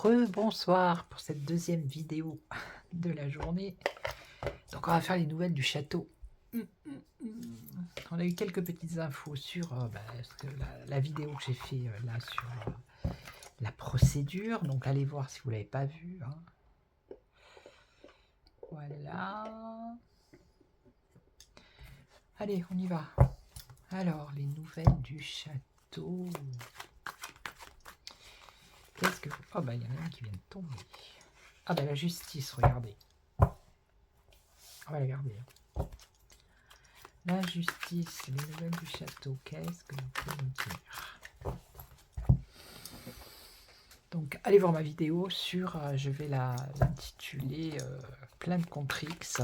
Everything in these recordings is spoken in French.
Rebonsoir pour cette deuxième vidéo de la journée. Donc on va faire les nouvelles du château. On a eu quelques petites infos sur la vidéo que j'ai fait là sur la procédure. Donc allez voir si vous ne l'avez pas vue. Hein. Voilà. Allez, on y va. Alors, les nouvelles du château. Qu'est-ce que... Oh bah il y en a un qui vient de tomber. Ah bah la justice, regardez. On va la garder. Hein. La justice, les nouvelles du château, qu'est-ce que vous pouvez nous dire? Donc allez voir ma vidéo sur, je vais l'intituler Plainte contre X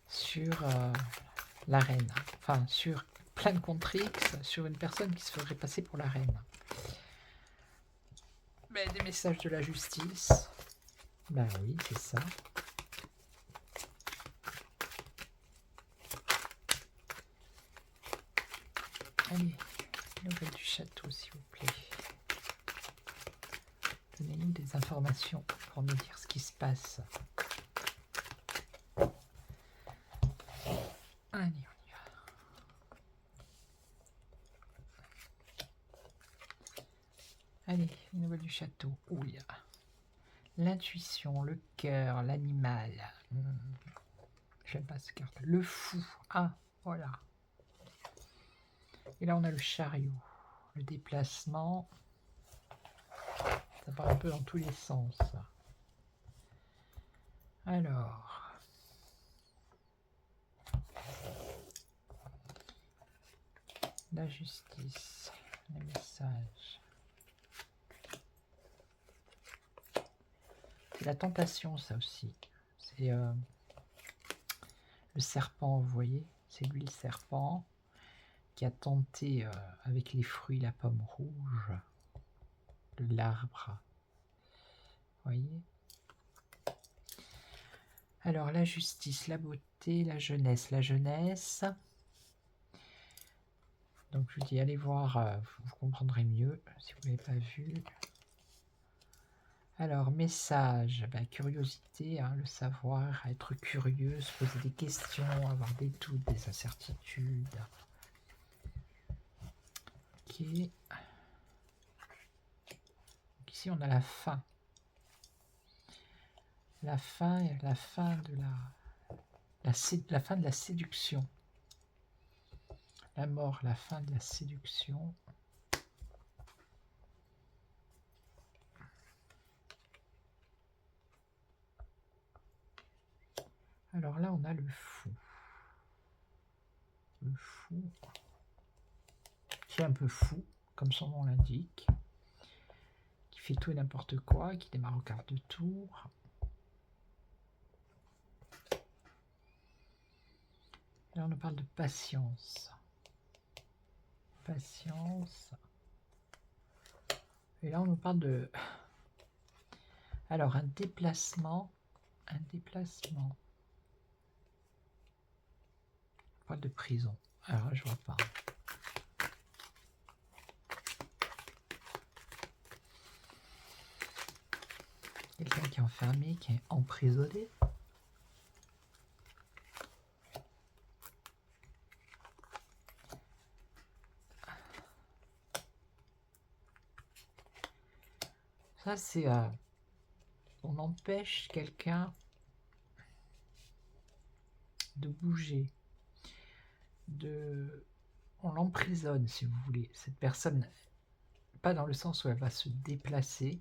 sur la reine. Enfin, sur Plainte contre X sur une personne qui se ferait passer pour la reine. Mais des messages de la justice. Ben oui, c'est ça. Allez, nouvelles du château, s'il vous plaît. Donnez-nous des informations pour nous dire ce qui se passe. Allez, on y va. Allez, les nouvelles du château. Oh, il y a l'intuition, le cœur, l'animal. J'aime pas ce carte. Le fou. Ah, voilà. Et là, on a le chariot. Le déplacement. Ça part un peu dans tous les sens. Alors. La justice. Les messages. C'est la tentation, ça aussi. C'est le serpent, vous voyez. C'est lui le serpent qui a tenté avec les fruits la pomme rouge de l'arbre. Vous voyez. Alors, la justice, la beauté, la jeunesse. La jeunesse. Donc, je vous dis, allez voir, vous comprendrez mieux si vous ne l'avez pas vu. Alors, message, curiosité, hein, le savoir, être curieux, se poser des questions, avoir des doutes, des incertitudes. Ok. Donc, ici, on a la fin. La fin de la fin de la séduction. La mort, la fin de la séduction. Alors là, on a le fou. Le fou, qui est un peu fou, comme son nom l'indique, qui fait tout et n'importe quoi, qui démarre au quart de tour. Là, on nous parle de patience. Patience. Et là, on nous parle de... Alors, un déplacement. Un déplacement. On parle de prison. Alors là, je vois pas. Quelqu'un qui est enfermé, qui est emprisonné. Ça, c'est... on empêche quelqu'un de bouger. On l'emprisonne, si vous voulez. Cette personne, pas dans le sens où elle va se déplacer.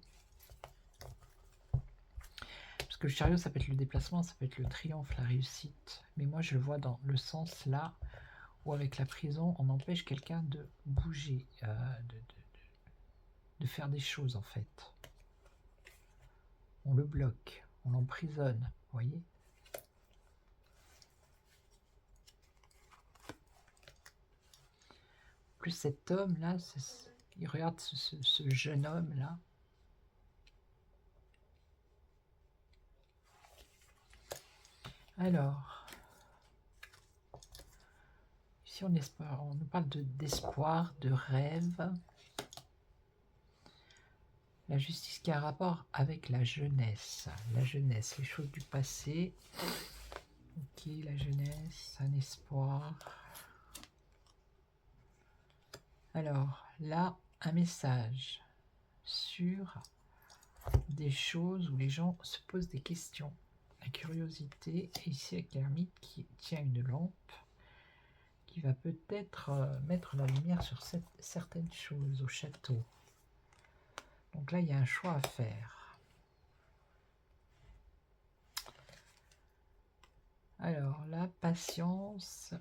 Parce que le chariot, ça peut être le déplacement, ça peut être le triomphe, la réussite. Mais moi, je le vois dans le sens là, où avec la prison, on empêche quelqu'un de bouger, de faire des choses, en fait. On le bloque, on l'emprisonne, vous voyez. Plus cet homme-là, il regarde ce jeune homme-là. Alors, ici on nous parle d'espoir, de rêve. La justice qui a un rapport avec la jeunesse. La jeunesse, les choses du passé. Ok, la jeunesse, un espoir. Alors, là, un message sur des choses où les gens se posent des questions. La curiosité, et ici avec l'ermite qui tient une lampe, qui va peut-être mettre la lumière sur certaines choses au château. Donc là, il y a un choix à faire. Alors là, patience,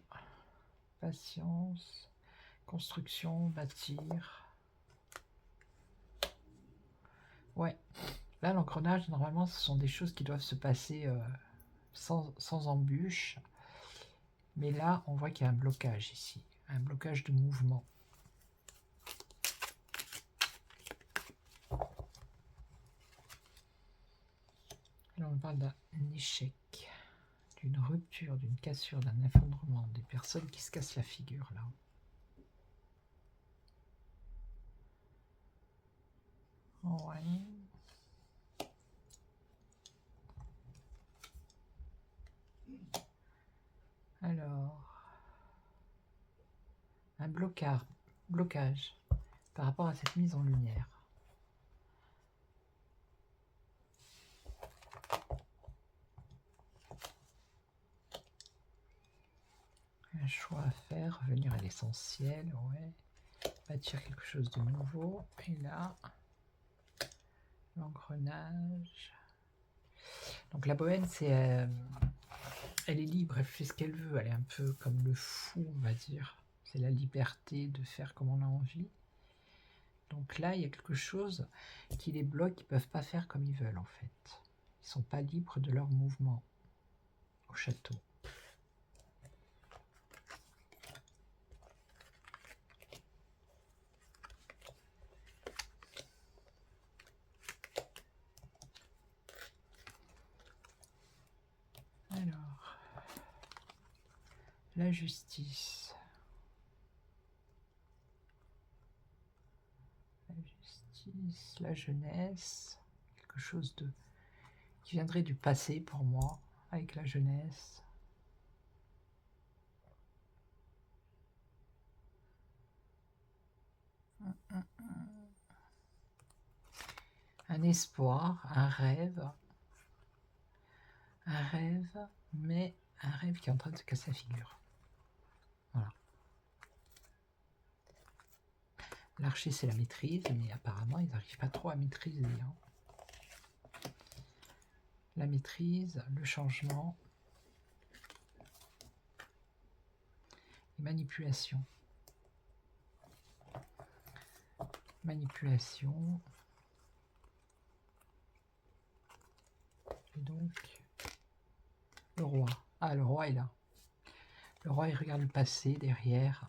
construction, bâtir. Ouais, là, l'engrenage, normalement, ce sont des choses qui doivent se passer sans embûche. Mais là, on voit qu'il y a un blocage ici, un blocage de mouvement. Là, on parle d'un échec, d'une rupture, d'une cassure, d'un effondrement, des personnes qui se cassent la figure, là. Ouais. Alors, un blocage par rapport à cette mise en lumière. Un choix à faire, revenir à l'essentiel, ouais. Bâtir quelque chose de nouveau. Et là, l'engrenage. Donc la bohème, c'est... elle est libre, elle fait ce qu'elle veut. Elle est un peu comme le fou, on va dire. C'est la liberté de faire comme on a envie. Donc là, il y a quelque chose qui les bloque, ils ne peuvent pas faire comme ils veulent, en fait. Ils ne sont pas libres de leur mouvement au château. Alors, la justice. La justice, la jeunesse, quelque chose de qui viendrait du passé pour moi, avec la jeunesse. Un espoir, un rêve, mais un rêve qui est en train de se casser la figure. Voilà. L'archer, c'est la maîtrise, mais apparemment, ils n'arrivent pas trop à maîtriser. Hein. La maîtrise, le changement, et manipulation. Manipulation. Et donc, le roi. Ah, le roi est là. Le roi, il regarde le passé derrière.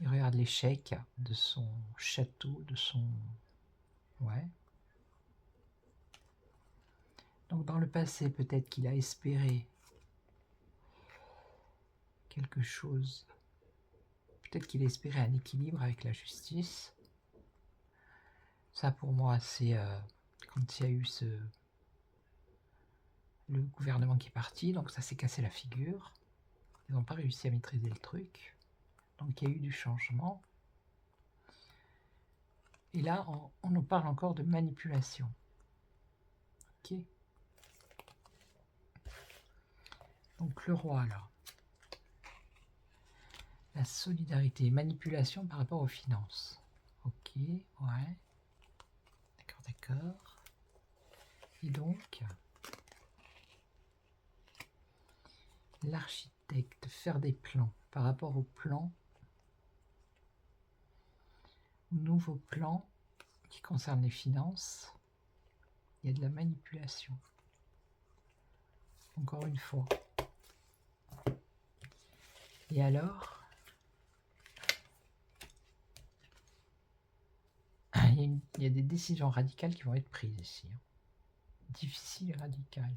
Il regarde l'échec de son château, de son... Ouais. Donc dans le passé, peut-être qu'il a espéré quelque chose. Peut-être qu'il a espéré un équilibre avec la justice. Ça, pour moi, c'est quand il y a eu le gouvernement qui est parti, donc ça s'est cassé la figure. Ils n'ont pas réussi à maîtriser le truc. Donc il y a eu du changement. Et là, on nous parle encore de manipulation. Ok. Donc le roi, là. La solidarité, manipulation par rapport aux finances. Ok, ouais. D'accord, d'accord. Et donc, l'architecte, faire des plans. Par rapport aux plans, nouveaux plans qui concernent les finances, il y a de la manipulation. Encore une fois. Et alors, il y a des décisions radicales qui vont être prises ici. Hein. Difficiles et radicales.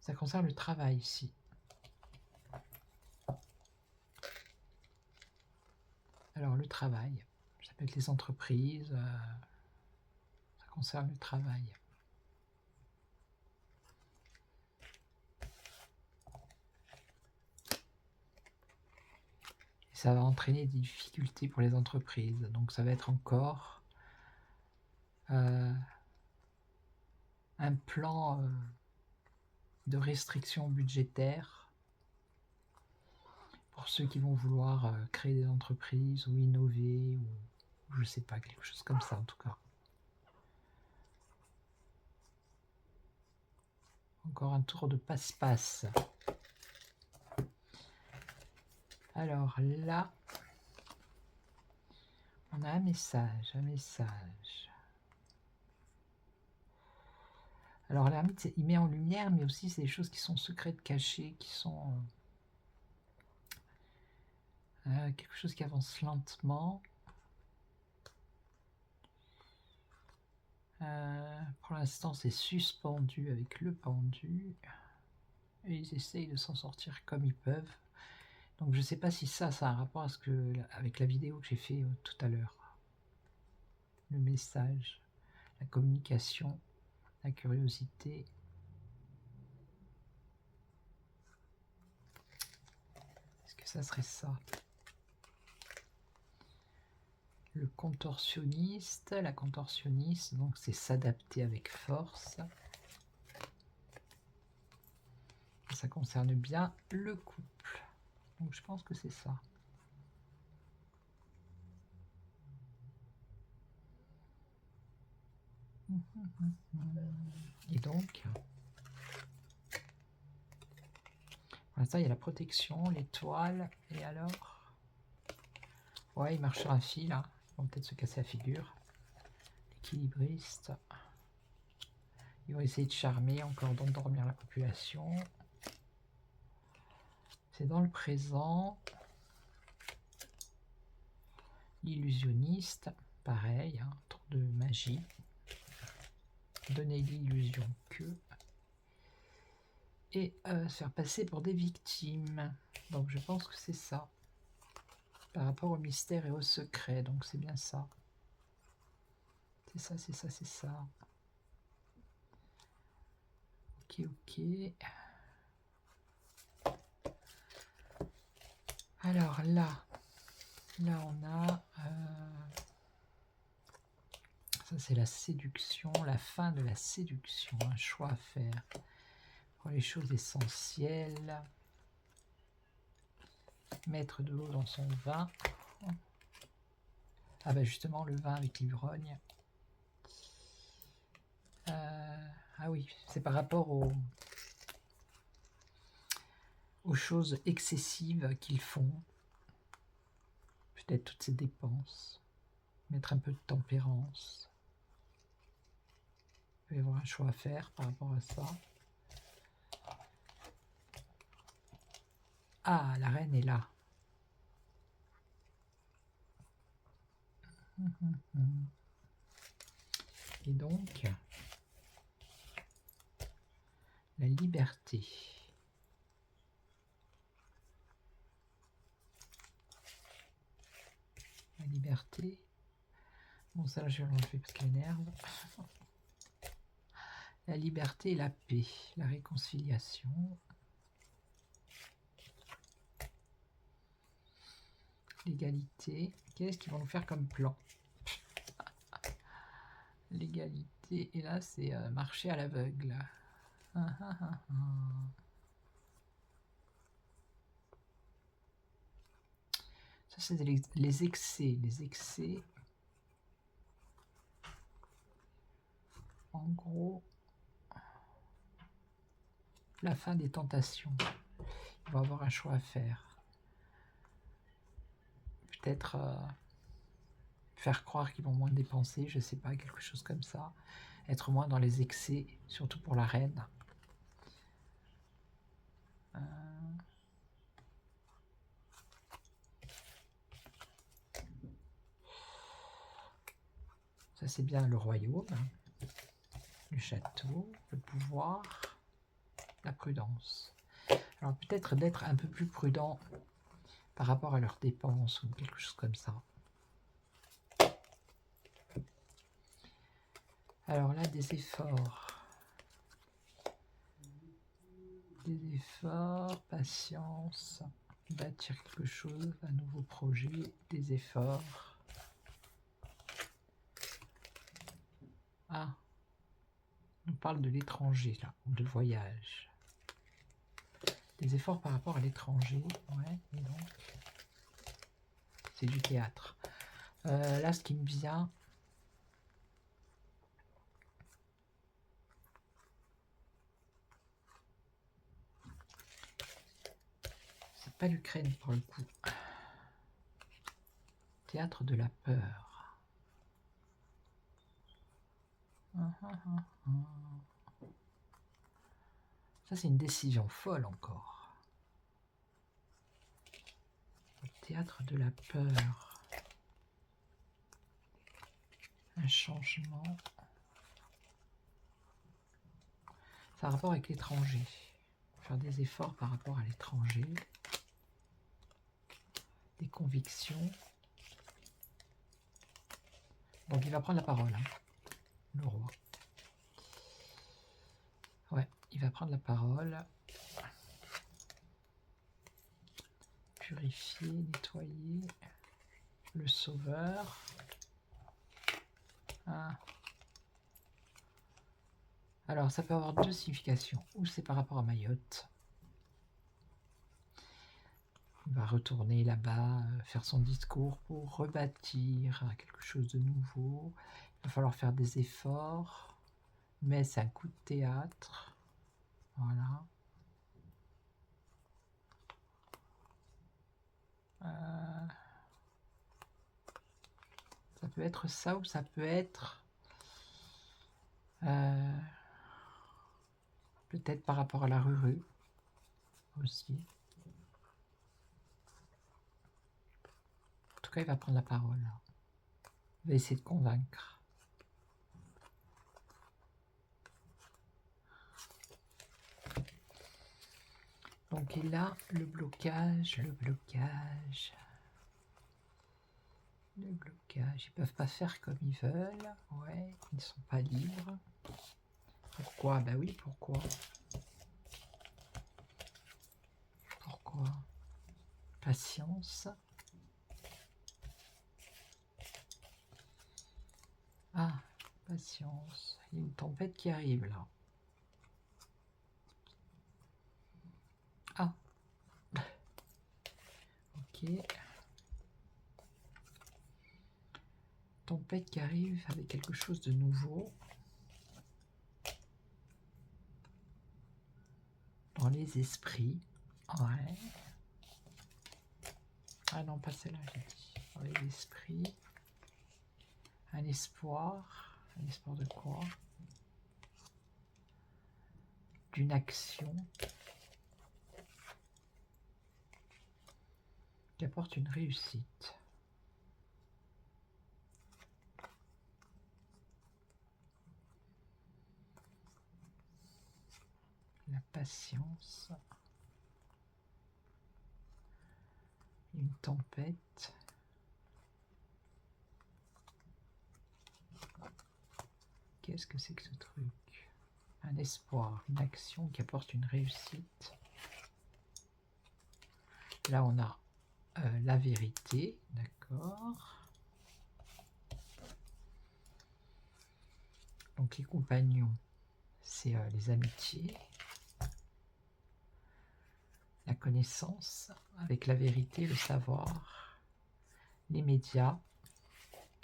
Ça concerne le travail ici. Alors le travail, ça peut être les entreprises, ça concerne le travail. Et ça va entraîner des difficultés pour les entreprises. Donc ça va être encore un plan de restriction budgétaire pour ceux qui vont vouloir créer des entreprises ou innover ou je sais pas, quelque chose comme ça en tout cas. Encore un tour de passe-passe. Alors là, on a un message, un message. Alors l'ermite, il met en lumière, mais aussi c'est des choses qui sont secrètes, cachées, qui sont quelque chose qui avance lentement. Pour l'instant, c'est suspendu avec le pendu. Et ils essayent de s'en sortir comme ils peuvent. Donc je ne sais pas si ça a un rapport avec la vidéo que j'ai fait tout à l'heure. Le message, la communication, la curiosité. Est-ce que ça serait ça? Le contorsionniste, la contorsionniste, donc c'est s'adapter avec force. Ça concerne bien le couple. Donc je pense que c'est ça. Et donc, pour l'instant, il y a la protection, l'étoile, et alors? Ouais, il marche sur un fil, hein. Ils vont peut-être se casser la figure. L'équilibriste. Ils vont essayer de charmer, encore d'endormir la population. C'est dans le présent. L'illusionniste, pareil, hein, tour de magie. Donner l'illusion que. Et se faire passer pour des victimes. Donc je pense que c'est ça. Par rapport au mystère et au secret, donc c'est bien ça. C'est ça, c'est ça, c'est ça. Ok, ok. Alors là on a... ça c'est la séduction, la fin de la séduction, un choix à faire pour les choses essentielles. Mettre de l'eau dans son vin. Ah ben justement le vin avec l'ivrogne. Ah oui, c'est par rapport aux choses excessives qu'ils font. Peut-être toutes ces dépenses. Mettre un peu de tempérance. Il va y avoir un choix à faire par rapport à ça. Ah, la reine est là. Et donc, la liberté. La liberté. Bon, ça, je vais l'enlever parce qu'elle énerve. La liberté et la paix. La réconciliation. L'égalité. Qu'est-ce qu'ils vont nous faire comme plan? L'égalité. Et là, c'est marcher à l'aveugle. Ça, c'est les excès. Les excès. En gros, la fin des tentations. Il va avoir un choix à faire. Peut-être faire croire qu'ils vont moins dépenser, je sais pas, quelque chose comme ça. Être moins dans les excès, surtout pour la reine. Ça c'est bien le royaume, le château, le pouvoir. la prudence. Alors peut-être d'être un peu plus prudent par rapport à leurs dépenses ou quelque chose comme ça. Alors là, des efforts. Des efforts, patience, bâtir quelque chose, un nouveau projet, des efforts. Ah, on parle de l'étranger là, ou de voyage. Des efforts par rapport à l'étranger, ouais, et donc c'est du théâtre. Là, ce qui me vient, c'est pas l'Ukraine pour le coup. Théâtre de la peur. Ça, c'est une décision folle encore. Théâtre de la peur. Un changement. Ça a rapport avec l'étranger. Faire des efforts par rapport à l'étranger. Des convictions. Donc il va prendre la parole, hein, le roi. Ouais, il va prendre la parole. Purifier, nettoyer. Le sauveur. Ah. Alors ça peut avoir deux significations. Ou c'est par rapport à Mayotte. Il va retourner là-bas, faire son discours pour rebâtir quelque chose de nouveau. Il va falloir faire des efforts, mais c'est un coup de théâtre. Voilà. Ça peut être ça ou ça peut être peut-être par rapport à la rue aussi. En tout cas, il va prendre la parole. Il va essayer de convaincre. Donc il a le blocage, le blocage. Le blocage. Ils peuvent pas faire comme ils veulent. Ouais, ils ne sont pas libres. Pourquoi? Ben oui, pourquoi? Pourquoi? Patience. Ah, patience. Il y a une tempête qui arrive là. Ah. Ok. Tempête qui arrive avec quelque chose de nouveau. Dans les esprits. Ouais. Ah non, pas celle-là, j'ai dit. Dans les esprits. Un espoir. Un espoir de quoi? D'une action qui apporte une réussite. La patience. Une tempête. Qu'est-ce que c'est que ce truc? Un espoir, une action qui apporte une réussite. Là, on a la vérité, d'accord. Donc les compagnons, c'est les amitiés. La connaissance avec la vérité, le savoir. Les médias,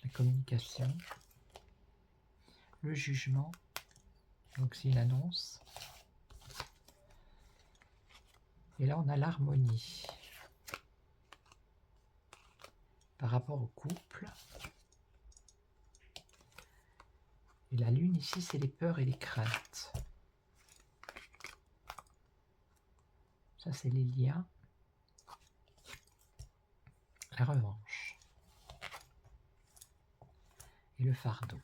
la communication. Le jugement, donc c'est une annonce. Et là, on a l'harmonie. Par rapport au couple. Et la lune ici, c'est les peurs et les craintes. Ça, c'est les liens. La revanche. Et le fardeau.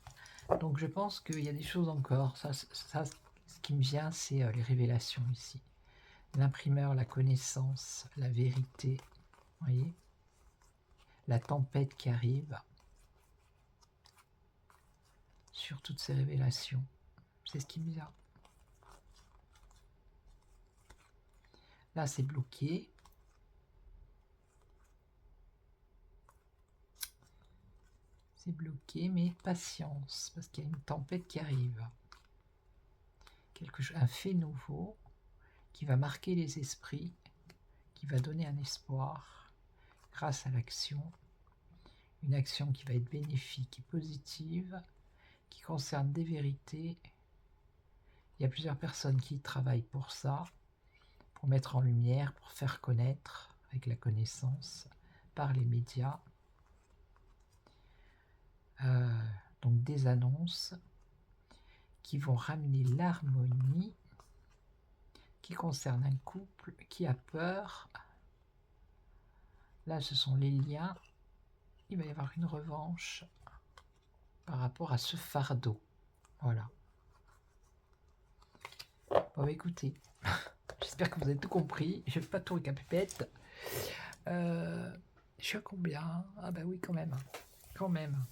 Donc je pense qu'il y a des choses encore. Ce qui me vient, c'est les révélations ici. L'imprimeur, la connaissance, la vérité. Vous voyez? La tempête qui arrive. Sur toutes ces révélations. C'est ce qui me vient. Là, c'est bloqué. C'est bloqué, mais patience, parce qu'il y a une tempête qui arrive. Un fait nouveau qui va marquer les esprits, qui va donner un espoir grâce à l'action. Une action qui va être bénéfique et positive, qui concerne des vérités. Il y a plusieurs personnes qui travaillent pour ça, pour mettre en lumière, pour faire connaître avec la connaissance par les médias. Donc des annonces qui vont ramener l'harmonie, qui concerne un couple qui a peur. Là, ce sont les liens. Il va y avoir une revanche par rapport à ce fardeau. Voilà. Bon, écoutez, j'espère que vous avez tout compris. Je ne vais pas tout récapépète. Je suis à combien? Ah bah oui, quand même. Quand même.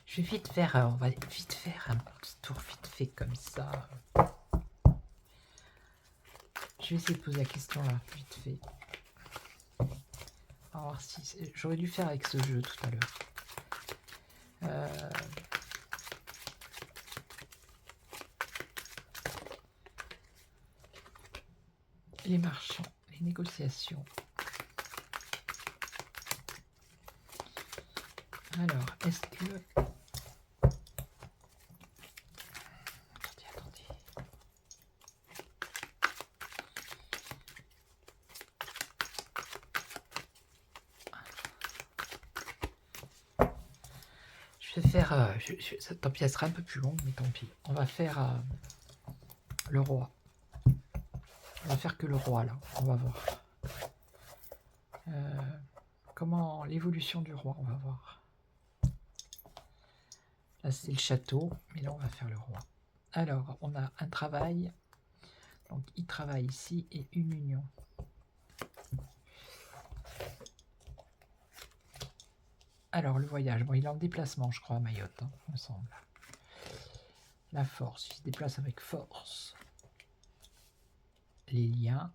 Je vais vite faire, on va vite faire un petit tour vite fait comme ça. Je vais essayer de poser la question là, vite fait. On va voir si... J'aurais dû faire avec ce jeu tout à l'heure. Les marchands, les négociations. Alors, est-ce que... Attendez. Je vais faire... tant pis, elle sera un peu plus longue, mais tant pis. On va faire le roi. On va faire que le roi, là. On va voir. Comment l'évolution du roi, on va voir. Là, c'est le château, mais là, on va faire le roi. Alors, on a un travail. Donc, il travaille ici et une union. Alors, le voyage. Bon, il est en déplacement, je crois, à Mayotte, hein, il me semble. La force, il se déplace avec force. Les liens.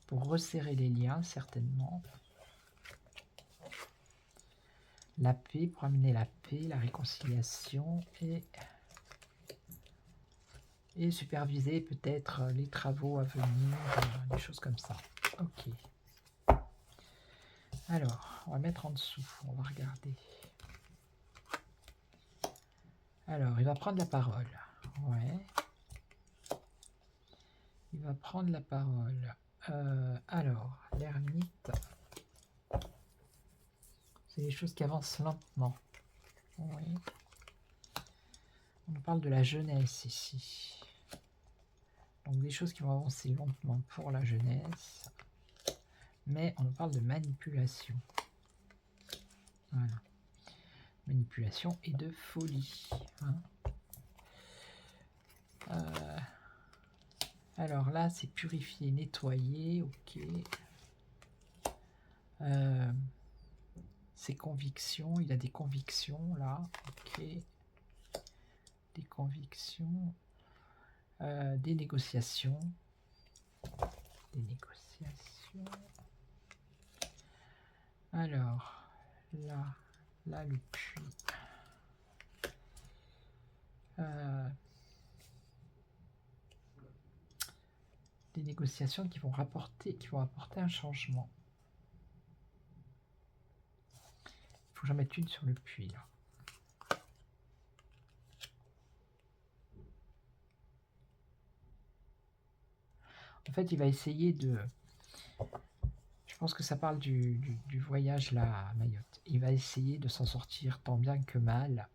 Pour resserrer les liens, certainement. La paix, pour amener la paix, la réconciliation et superviser peut-être les travaux à venir, des choses comme ça. Ok. Alors, on va mettre en dessous, on va regarder. Alors, il va prendre la parole. Ouais. Il va prendre la parole. Alors, l'ermite. C'est des choses qui avancent lentement. Oui. On nous parle de la jeunesse ici. Donc des choses qui vont avancer lentement pour la jeunesse. Mais on nous parle de manipulation. Voilà. Manipulation et de folie. Hein. Alors là, c'est purifier, nettoyer. Ok. Ses convictions. Il a des convictions là. Ok. Des convictions. Des négociations. Des négociations. Alors, là le puits. Des négociations qui vont apporter un changement. Il faut que j'en mette une sur le puits là. En fait, il va essayer de... Je pense que ça parle du voyage là à Mayotte. Il va essayer de s'en sortir tant bien que mal.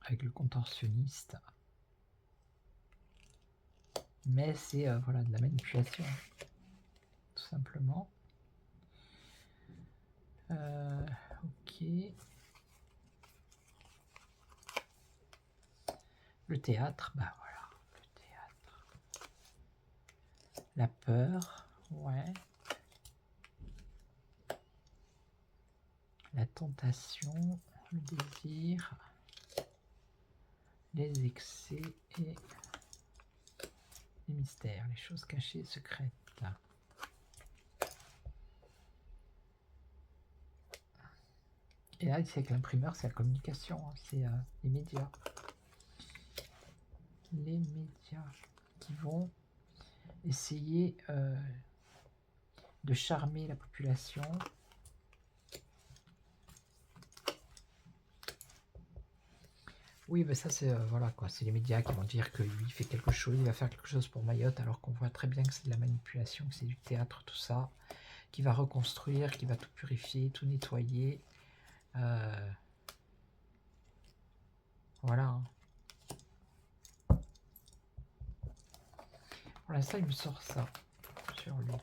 Avec le contorsionniste. Mais c'est voilà, de la manipulation. Tout simplement. Ok. Le théâtre, bah voilà, le théâtre. La peur, ouais. La tentation, le désir, les excès et les mystères, les choses cachées, secrètes. Et là, c'est avec l'imprimeur, c'est la communication, hein, c'est les médias. Les médias qui vont essayer de charmer la population. Oui, mais ça c'est voilà quoi, c'est les médias qui vont dire que lui fait quelque chose, il va faire quelque chose pour Mayotte, alors qu'on voit très bien que c'est de la manipulation, que c'est du théâtre, tout ça, qui va reconstruire, qui va tout purifier, tout nettoyer. Voilà. Hein. Pour l'instant, il me sort ça sur lui.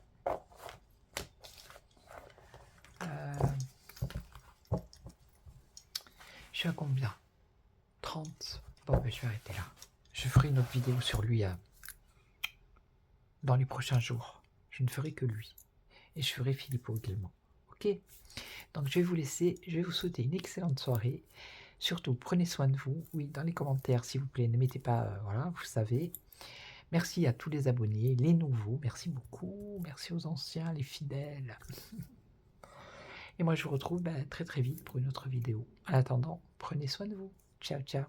Je suis à combien? 30. Bon, ben, je vais arrêter là. Je ferai une autre vidéo sur lui dans les prochains jours. Je ne ferai que lui. Et je ferai Philippot également. Ok? Donc je vais vous laisser. Je vais vous souhaiter une excellente soirée. Surtout, prenez soin de vous. Oui, dans les commentaires, s'il vous plaît, ne mettez pas... voilà, vous savez. Merci à tous les abonnés, les nouveaux. Merci beaucoup. Merci aux anciens, les fidèles. Et moi, je vous retrouve très très vite pour une autre vidéo. En attendant, prenez soin de vous. Ciao, ciao.